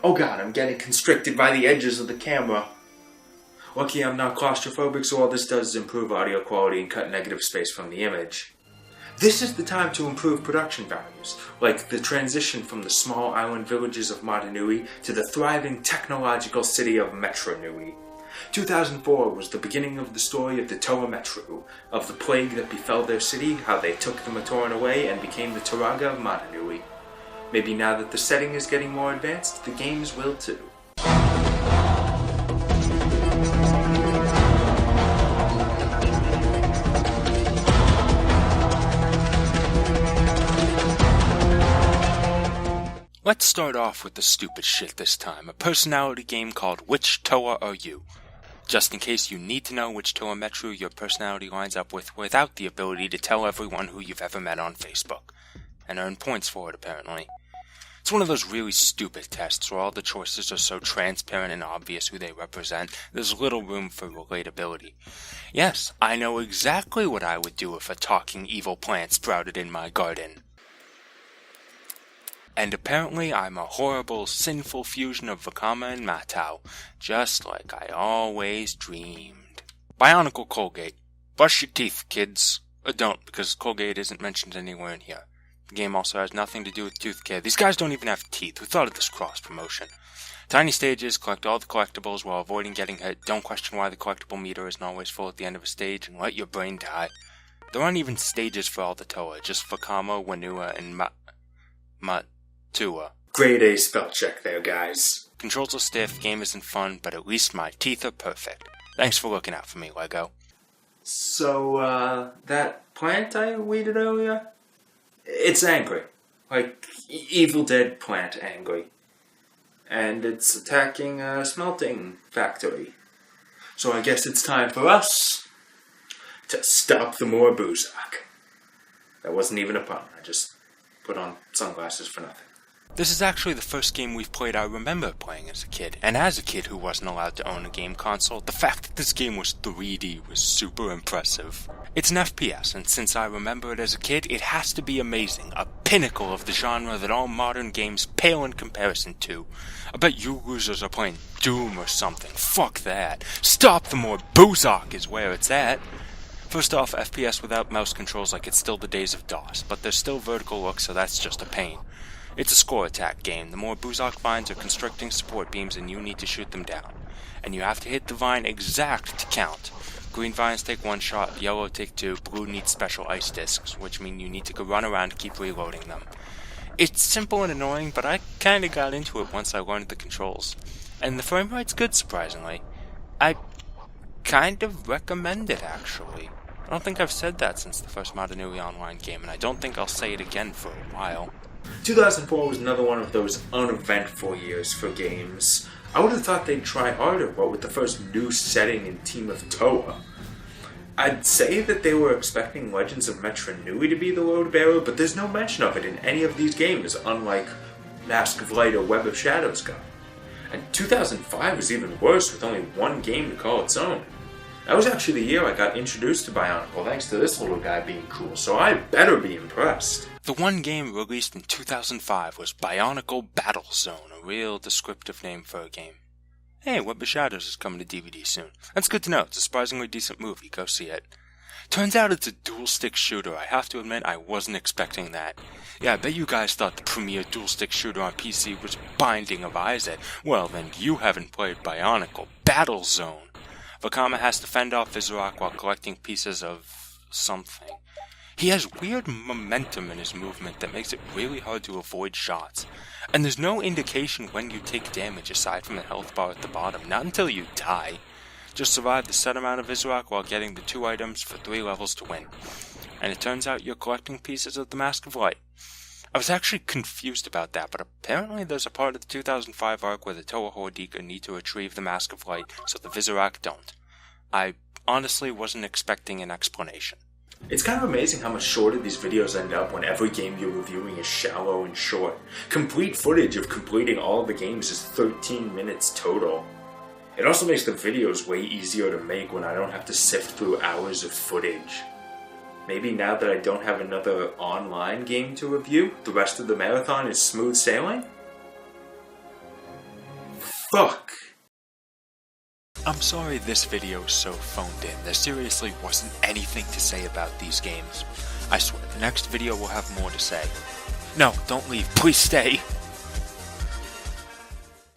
Oh god, I'm getting constricted by the edges of the camera. Lucky I'm not claustrophobic, so all this does is improve audio quality and cut negative space from the image. This is the time to improve production values, like the transition from the small island villages of Matanui to the thriving technological city of Metro Nui. 2004 was the beginning of the story of the Toa Metru, of the plague that befell their city, how they took the Matoran away and became the Turaga of Matanui. Maybe now that the setting is getting more advanced, the games will too. Let's start off with the stupid shit this time, a personality game called Which Toa Are You? Just in case you need to know which Toa Metru your personality lines up with without the ability to tell everyone who you've ever met on Facebook. And earn points for it, apparently. It's one of those really stupid tests where all the choices are so transparent and obvious who they represent, there's little room for relatability. Yes, I know exactly what I would do if a talking evil plant sprouted in my garden. And apparently I'm a horrible, sinful fusion of Vakama and Matau, just like I always dreamed. Bionicle Colgate. Brush your teeth, kids. Or don't, because Colgate isn't mentioned anywhere in here. The game also has nothing to do with tooth care. These guys don't even have teeth. Who thought of this cross-promotion? Tiny stages, collect all the collectibles while avoiding getting hit. Don't question why the collectible meter isn't always full at the end of a stage, and let your brain die. There aren't even stages for all the Toa, just Vakama, Wanua, and Matua. Grade A spell check there, guys. Controls are stiff, game isn't fun, but at least my teeth are perfect. Thanks for looking out for me, Lego. So, that plant I weeded earlier? It's angry. Like, Evil Dead plant angry. And it's attacking a smelting factory. So I guess it's time for us to stop the Morbuzak. That wasn't even a pun. I just put on sunglasses for nothing. This is actually the first game we've played I remember playing as a kid, and as a kid who wasn't allowed to own a game console, the fact that this game was 3D was super impressive. It's an FPS, and since I remember it as a kid, it has to be amazing, a pinnacle of the genre that all modern games pale in comparison to. I bet you losers are playing Doom or something. Fuck that. Stop the Morbuzak is where it's at. First off, FPS without mouse controls like it's still the days of DOS, but there's still vertical look, so that's just a pain. It's a score attack game. The Morbuzak vines are constricting support beams and you need to shoot them down. And you have to hit the vine exact to count. Green vines take one shot, yellow take two, blue needs special ice discs, which mean you need to go run around and keep reloading them. It's simple and annoying, but I kinda got into it once I learned the controls. And the frame rate's good, surprisingly. I kind of recommend it, actually. I don't think I've said that since the first Matanui Online game, and I don't think I'll say it again for a while. 2004 was another one of those uneventful years for games. I would have thought they'd try harder, what with the first new setting in Team of Toa. I'd say that they were expecting Legends of Metro Nui to be the load bearer, but there's no mention of it in any of these games, unlike Mask of Light or Web of Shadows got. And 2005 was even worse, with only one game to call its own. That was actually the year I got introduced to Bionicle, thanks to this little guy being cool, so I better be impressed. The one game released in 2005 was Bionicle Battlezone, a real descriptive name for a game. Hey, Web of Shadows is coming to DVD soon. That's good to know, it's a surprisingly decent movie, go see it. Turns out it's a dual-stick shooter. I have to admit, I wasn't expecting that. Yeah, I bet you guys thought the premier dual-stick shooter on PC was Binding of Isaac. Well, then you haven't played Bionicle Battlezone. Vakama has to fend off Vizorak while collecting pieces of something. He has weird momentum in his movement that makes it really hard to avoid shots. And there's no indication when you take damage aside from the health bar at the bottom, not until you die. Just survive the set amount of Vizorak while getting the 2 items for 3 levels to win. And it turns out you're collecting pieces of the Mask of Light. I was actually confused about that, but apparently there's a part of the 2005 arc where the Toa Hordika need to retrieve the Mask of Light, so the Vizorak don't. I honestly wasn't expecting an explanation. It's kind of amazing how much shorter these videos end up when every game you're reviewing is shallow and short. Complete footage of completing all of the games is 13 minutes total. It also makes the videos way easier to make when I don't have to sift through hours of footage. Maybe now that I don't have another online game to review, the rest of the marathon is smooth sailing? fuck? I'm sorry this video is so phoned in. There seriously wasn't anything to say about these games. I swear, the next video will have more to say. No, don't leave. Please stay.